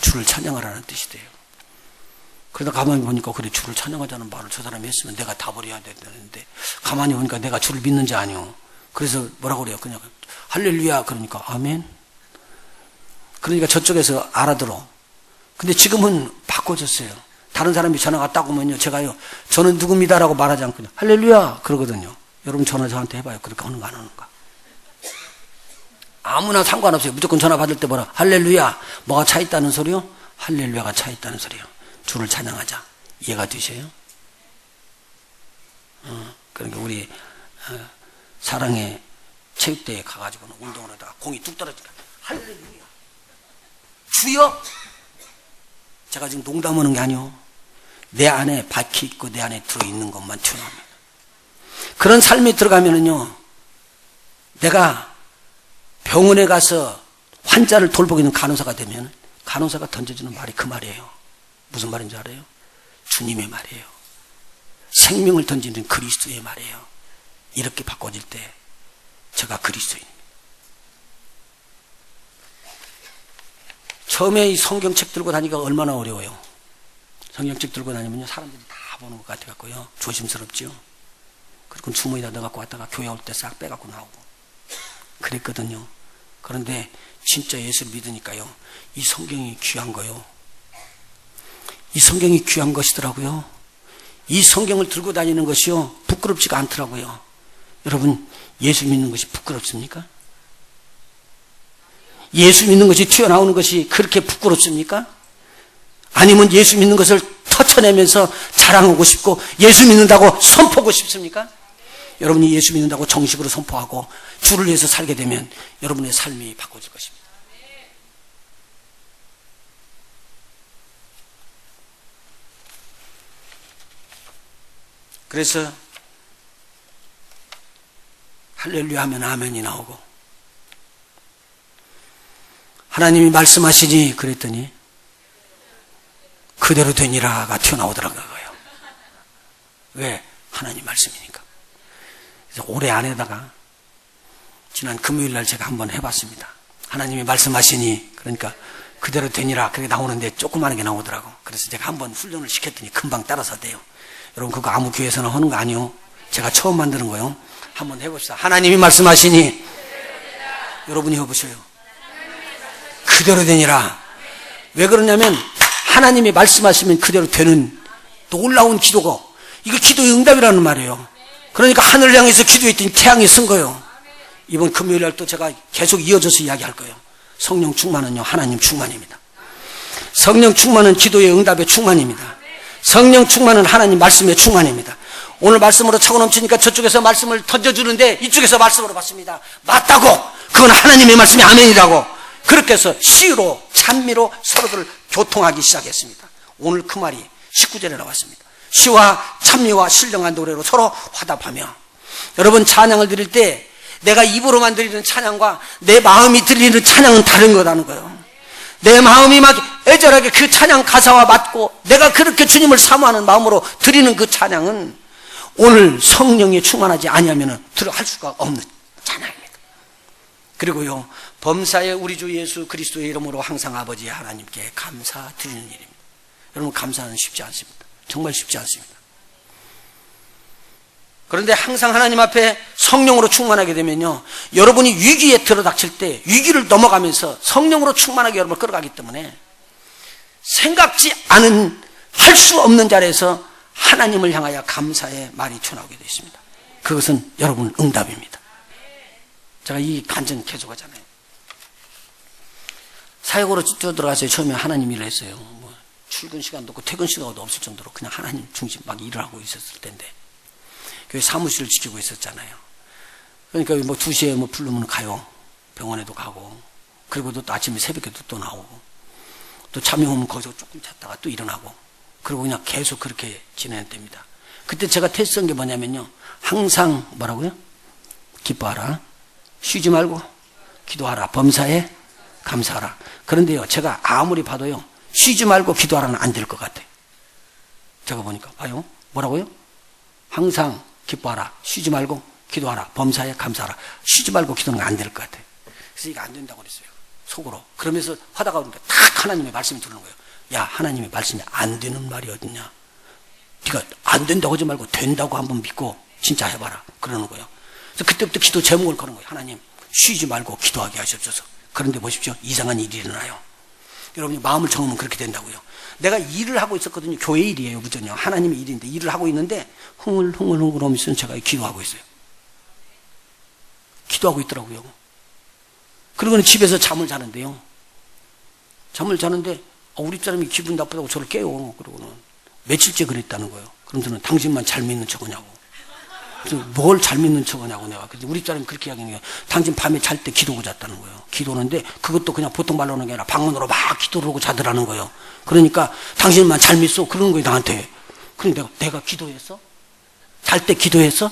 주를 찬양하라는 뜻이 돼요. 그러다 가만히 보니까 그래, 주를 찬양하자는 말을 저 사람이 했으면 내가 다 버려야 되는데, 가만히 보니까 내가 주를 믿는지 아니요. 그래서 뭐라고 그래요? 그냥 할렐루야 그러니까 아멘. 그러니까 저쪽에서 알아들어. 근데 지금은 바꿔졌어요. 다른 사람이 전화 왔다고 하면요, 제가요 저는 누굽니다라고 말하지 않고 그냥 할렐루야 그러거든요. 여러분 전화 저한테 해봐요. 그렇게 하는가 안 하는가? 아무나 상관없어요. 무조건 전화 받을 때 뭐라, 할렐루야. 뭐가 차 있다는 소리요? 할렐루야가 차 있다는 소리요. 주를 찬양하자. 이해가 되셔요? 그러니까 우리 사랑의 체육대회에 가가지고는 운동을 하다가 공이 뚝 떨어지니까 할렐루야 주여. 제가 지금 농담하는 게 아니요, 내 안에 박혀 있고 내 안에 들어있는 것만 튀어나옵니다. 그런 삶이 들어가면은요, 내가 병원에 가서 환자를 돌보고 있는 간호사가 되면 간호사가 던져주는 말이 그 말이에요. 무슨 말인지 알아요? 주님의 말이에요. 생명을 던지는 그리스도의 말이에요. 이렇게 바꿔질 때 제가 그리스도인입니다. 처음에 이 성경책 들고 다니기가 얼마나 어려워요. 성경책 들고 다니면요 사람들이 다 보는 것 같아갖고요 조심스럽죠. 그리고 주머니에다 넣어갖고 왔다가 교회 올 때 싹 빼갖고 나오고 그랬거든요. 그런데 진짜 예수를 믿으니까요, 이 성경이 귀한 거요. 이 성경이 귀한 것이더라고요. 이 성경을 들고 다니는 것이요 부끄럽지가 않더라고요. 여러분, 예수 믿는 것이 부끄럽습니까? 예수 믿는 것이 튀어나오는 것이 그렇게 부끄럽습니까? 아니면 예수 믿는 것을 터쳐내면서 자랑하고 싶고 예수 믿는다고 선포하고 싶습니까? 여러분이 예수 믿는다고 정식으로 선포하고 주를 위해서 살게 되면 여러분의 삶이 바꿔질 것입니다. 그래서 할렐루야 하면 아멘이 나오고, 하나님이 말씀하시니 그랬더니 그대로 되니라가 튀어나오더라고요. 왜? 하나님 말씀이니까. 그래서 올해 안에다가 지난 금요일 날 제가 한번 해봤습니다. 하나님이 말씀하시니, 그러니까 그대로 되니라 그렇게 나오는데 조그마하게 나오더라고. 그래서 제가 한번 훈련을 시켰더니 금방 따라서 돼요. 여러분 그거 아무 교회에서나 하는 거 아니요. 제가 처음 만드는 거요. 한번 해봅시다. 하나님이 말씀하시니 여러분이 해보셔요. 그대로 되니라. 왜 그러냐면 하나님이 말씀하시면 그대로 되는 놀라운 기도가, 이거 기도의 응답이라는 말이에요. 그러니까 하늘을 향해서 기도했더니 태양이 쓴 거예요. 이번 금요일 날 또 제가 계속 이어져서 이야기할 거예요. 성령 충만은요, 하나님 충만입니다. 성령 충만은 기도의 응답의 충만입니다. 성령 충만은 하나님 말씀의 충만입니다. 오늘 말씀으로 차고 넘치니까 저쪽에서 말씀을 던져주는데 이쪽에서 말씀으로 받습니다. 맞다고! 그건 하나님의 말씀이 아멘이라고! 그렇게 해서 시로 찬미로 서로들 교통하기 시작했습니다. 오늘 그 말이 19절에 나왔습니다. 시와 찬미와 신령한 노래로 서로 화답하며, 여러분 찬양을 드릴 때 내가 입으로만 드리는 찬양과 내 마음이 드리는 찬양은 다른 거라는 거예요. 내 마음이 막 애절하게 그 찬양 가사와 맞고 내가 그렇게 주님을 사모하는 마음으로 드리는 그 찬양은 오늘 성령이 충만하지 아니하면 할 수가 없는 찬양입니다. 그리고요, 범사에 우리 주 예수 그리스도의 이름으로 항상 아버지 하나님께 감사드리는 일입니다. 여러분 감사는 쉽지 않습니다. 정말 쉽지 않습니다. 그런데 항상 하나님 앞에 성령으로 충만하게 되면요, 여러분이 위기에 들어닥칠 때 위기를 넘어가면서 성령으로 충만하게 여러분을 끌어가기 때문에 생각지 않은, 할 수 없는 자리에서 하나님을 향하여 감사의 말이 튀어나오게 되어 있습니다. 그것은 여러분 응답입니다. 제가 이 간증 계속 하잖아요. 사역으로 뛰어들어가서 처음에 하나님 일을 했어요. 뭐 출근 시간도 없고 퇴근 시간도 없을 정도로 그냥 하나님 중심 막 일을 하고 있었을 텐데, 교회 사무실을 지키고 있었잖아요. 그러니까 뭐 2시에 뭐 부르면 가요. 병원에도 가고, 그리고 또 아침에 새벽에도 또 나오고, 또 잠이 오면 거기서 조금 잤다가 또 일어나고, 그리고 그냥 계속 그렇게 지내는 때입니다. 그때 제가 테스트한 게 뭐냐면요, 항상 뭐라고요? 기뻐하라, 쉬지 말고 기도하라, 범사에 감사하라. 그런데요, 제가 아무리 봐도요, 쉬지 말고 기도하라는 안 될 것 같아요. 제가 보니까 봐요. 뭐라고요? 항상 기뻐하라, 쉬지 말고 기도하라, 범사에 감사하라. 쉬지 말고 기도는 안 될 것 같아요. 그래서 이거 안 된다고 그랬어요, 속으로. 그러면서 하다가 오니까 탁 하나님의 말씀이 들어오는 거예요. 야, 하나님의 말씀이 안 되는 말이 어딨냐? 네가 안 된다고 하지 말고 된다고 한번 믿고 진짜 해봐라, 그러는 거예요. 그래서 그때부터 기도 제목을 거는 거예요. 하나님, 쉬지 말고 기도하게 하시옵소서. 그런데 보십시오, 이상한 일이 일어나요. 여러분이 마음을 정하면 그렇게 된다고요. 내가 일을 하고 있었거든요. 교회 일이에요, 무전요. 하나님의 일인데 일을 하고 있는데 흥얼흥얼 하면서 제가 기도하고 있어요. 기도하고 있더라고요. 그리고는 집에서 잠을 자는데요, 잠을 자는데 우리 사람이 기분 나쁘다고 저를 깨요. 그러고는 며칠째 그랬다는 거예요. 그럼 저는 당신만 잘 믿는 척하냐고. 뭘 잘 믿는 척하냐고 내가. 그래서 우리 사람이 그렇게 이야기하는 거예요. 당신 밤에 잘 때 기도하고 잤다는 거예요. 기도하는데 그것도 그냥 보통 말로 하는 게 아니라 방언으로 막 기도를 하고 자더라는 거예요. 그러니까 당신만 잘 믿어, 그러는 거예요, 나한테. 그런데 내가 기도했어? 잘 때 기도했어?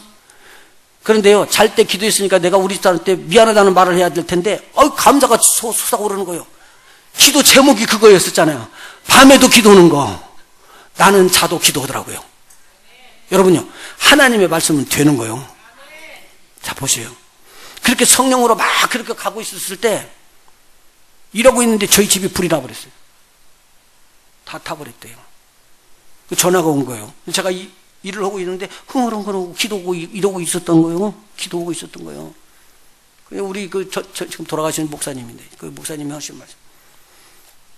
그런데요, 잘 때 기도했으니까 내가 우리 사람한테 미안하다는 말을 해야 될 텐데 감사가 솟아오르는 거예요. 기도 제목이 그거였었잖아요. 밤에도 기도하는 거. 나는 자도 기도하더라고요. 여러분요, 하나님의 말씀은 되는 거예요. 자, 보세요. 그렇게 성령으로 막 그렇게 가고 있었을 때 이러고 있는데 저희 집이 불이 나버렸어요. 다 타버렸대요. 전화가 온 거예요. 제가 일을 하고 있는데 흥얼흥얼하고 기도하고 이러고 있었던 거예요. 기도하고 있었던 거예요. 우리 지금 돌아가신 목사님인데, 그 목사님이 하신 말씀,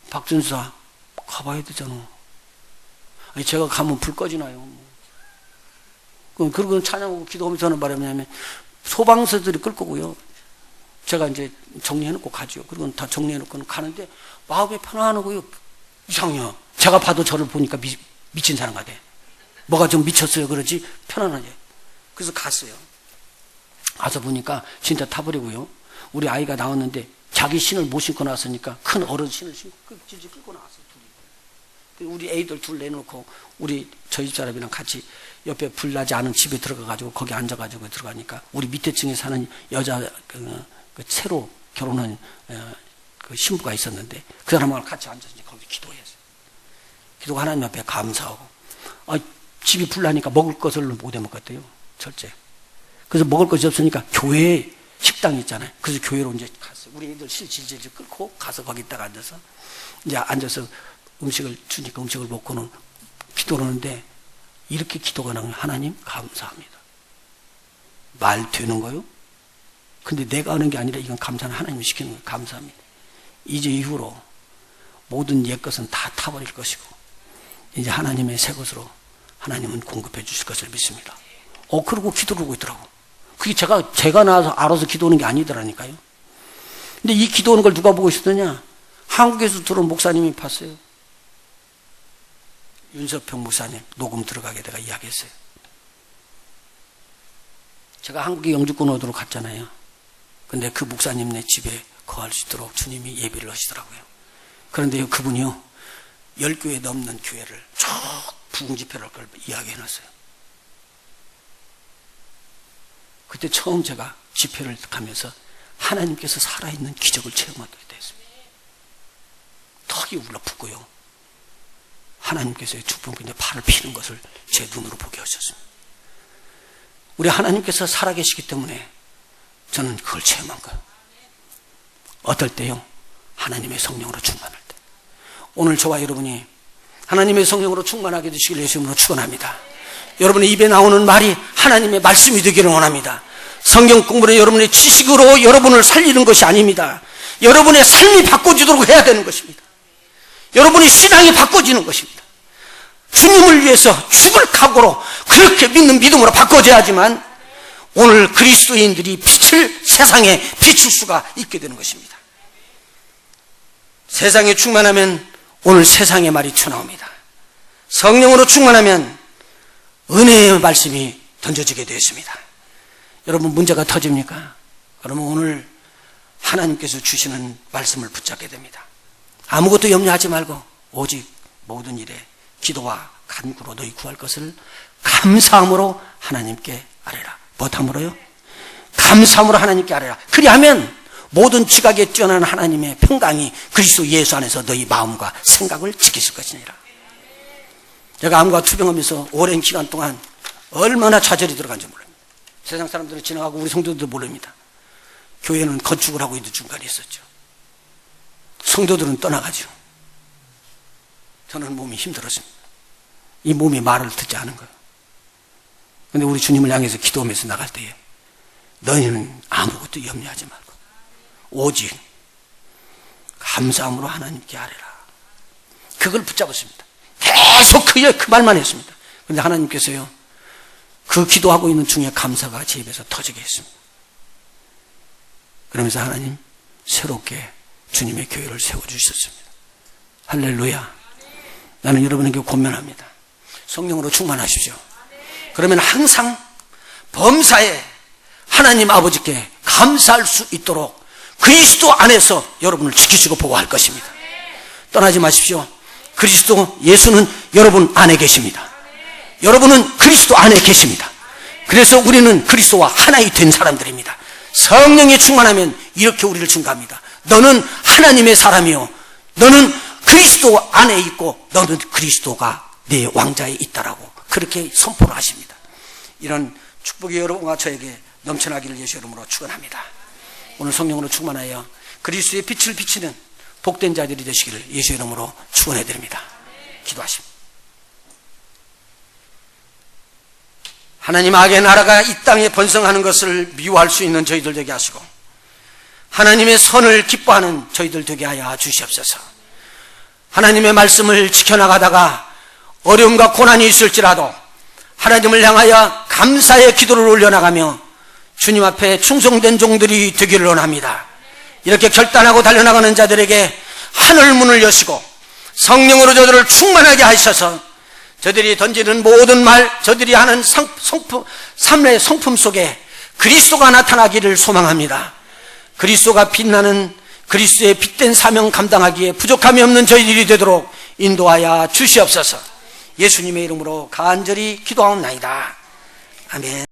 박준수아 가봐야 되잖아. 아니, 제가 가면 불 꺼지나요? 그리고 찬양하고 기도하면서 하는 바람이냐면 소방서들이 끌 거고요. 제가 이제 정리해놓고 가죠. 그리고 다 정리해놓고 가는데 마음이 편안하고요. 이상해요. 제가 봐도 저를 보니까 미친 사람 같아. 뭐가 좀 미쳤어요. 그러지 편안하게. 그래서 갔어요. 와서 보니까 진짜 타버리고요. 우리 아이가 나왔는데 자기 신을 못 신고 나왔으니까 큰 어른 신을 신고 질질 끌고 나왔어요. 둘이. 우리 애들 둘 내놓고 저희 집사람이랑 같이 옆에 불나지 않은 집에 들어가가지고 거기 앉아가지고 들어가니까 우리 밑에 층에 사는 여자 그 새로 결혼한 그 신부가 있었는데 그 사람하고 같이 앉아서 거기 기도했어요. 기도가 하나님 앞에 감사하고 집이 불나니까 먹을 것을 못 해먹었대요. 절제. 그래서 먹을 것이 없으니까 교회에 식당이 있잖아요. 그래서 교회로 이제 갔어요. 우리 애들 질질 끌고 가서 거기다가 앉아서 이제 앉아서 음식을 주니까 음식을 먹고는 기도를 하는데 이렇게 기도가 나오면 하나님 감사합니다. 말 되는 거요? 근데 내가 하는 게 아니라 이건 감사는 하나님이 시키는 거예요. 감사합니다. 이제 이후로 모든 옛것은 다 타버릴 것이고 이제 하나님의 새 것으로 하나님은 공급해 주실 것을 믿습니다. 그러고 기도를 하고 있더라고. 그게 제가 나와서 알아서 기도하는 게 아니더라니까요. 근데 이 기도하는 걸 누가 보고 있었느냐? 한국에서 들어온 목사님이 봤어요. 윤석평 목사님 녹음 들어가게 내가 이야기했어요. 제가 한국에 영주권으로 갔잖아요. 근데 그 목사님네 집에 거할 수 있도록 주님이 예비를 하시더라고요. 그런데요, 그분이요, 10교회 넘는 교회를 쭉 부흥집회를 할 걸 이야기해놨어요. 그때 처음 제가 집회를 가면서 하나님께서 살아있는 기적을 체험하게 됐습니다. 턱이 울러붙고요. 하나님께서의 축복인데 팔을 피는 것을 제 눈으로 보게 하셨습니다. 우리 하나님께서 살아계시기 때문에 저는 그걸 체험한 거예요. 어떨 때요? 하나님의 성령으로 충만할 때. 오늘 저와 여러분이 하나님의 성령으로 충만하게 되시길 예수님으로 축원합니다. 여러분의 입에 나오는 말이 하나님의 말씀이 되기를 원합니다. 성경 공부는 여러분의 지식으로 여러분을 살리는 것이 아닙니다. 여러분의 삶이 바꿔지도록 해야 되는 것입니다. 여러분의 신앙이 바꿔지는 것입니다. 주님을 위해서 죽을 각오로 그렇게 믿는 믿음으로 바꿔져야지만 오늘 그리스도인들이 빛을 세상에 비출 수가 있게 되는 것입니다. 세상에 충만하면 오늘 세상의 말이 튀어나옵니다. 성령으로 충만하면 은혜의 말씀이 던져지게 되었습니다. 여러분 문제가 터집니까? 그러면 오늘 하나님께서 주시는 말씀을 붙잡게 됩니다. 아무것도 염려하지 말고 오직 모든 일에 기도와 간구로 너희 구할 것을 감사함으로 하나님께 아뢰라. 뭐함으로요? 감사함으로 하나님께 아뢰라. 그리하면 모든 지각에 뛰어난 하나님의 평강이 그리스도 예수 안에서 너희 마음과 생각을 지키실 것이니라. 제가 암과 투병하면서 오랜 기간 동안 얼마나 좌절이 들어간지 모릅니다. 세상 사람들은 지나가고 우리 성도들도 모릅니다. 교회는 건축을 하고 있는 중간에 있었죠. 성도들은 떠나가죠. 저는 몸이 힘들었습니다. 이 몸이 말을 듣지 않은 거예요. 그런데 우리 주님을 향해서 기도하면서 나갈 때에 너희는 아무것도 염려하지 말고 오직 감사함으로 하나님께 아뢰라. 그걸 붙잡았습니다. 계속 그 말만 했습니다. 그런데 하나님께서요, 그 기도하고 있는 중에 감사가 제 입에서 터지게 했습니다. 그러면서 하나님 새롭게 주님의 교회를 세워주셨습니다. 할렐루야. 나는 여러분에게 권면합니다. 성령으로 충만하십시오. 그러면 항상 범사에 하나님 아버지께 감사할 수 있도록 그리스도 안에서 여러분을 지키시고 보호할 것입니다. 떠나지 마십시오. 그리스도 예수는 여러분 안에 계십니다. 여러분은 그리스도 안에 계십니다. 그래서 우리는 그리스도와 하나이 된 사람들입니다. 성령이 충만하면 이렇게 우리를 증가합니다. 너는 하나님의 사람이요, 너는 그리스도 안에 있고 너는 그리스도가 내 왕자에 있다라고 그렇게 선포를 하십니다. 이런 축복이 여러분과 저에게 넘쳐나기를 예수 이름으로 축원합니다. 오늘 성령으로 충만하여 그리스도의 빛을 비치는 복된 자들이 되시기를 예수 이름으로 축원해 드립니다. 기도하십니다. 하나님, 악의 나라가 이 땅에 번성하는 것을 미워할 수 있는 저희들 되게 하시고 하나님의 선을 기뻐하는 저희들 되게 하여 주시옵소서. 하나님의 말씀을 지켜나가다가 어려움과 고난이 있을지라도 하나님을 향하여 감사의 기도를 올려나가며 주님 앞에 충성된 종들이 되기를 원합니다. 이렇게 결단하고 달려나가는 자들에게 하늘 문을 여시고 성령으로 저들을 충만하게 하셔서 저들이 던지는 모든 말, 저들이 하는 삶의 성품 속에 그리스도가 나타나기를 소망합니다. 그리스도가 빛나는 그리스도의 빛된 사명 감당하기에 부족함이 없는 저희들이 되도록 인도하여 주시옵소서. 예수님의 이름으로 간절히 기도하옵나이다. 아멘.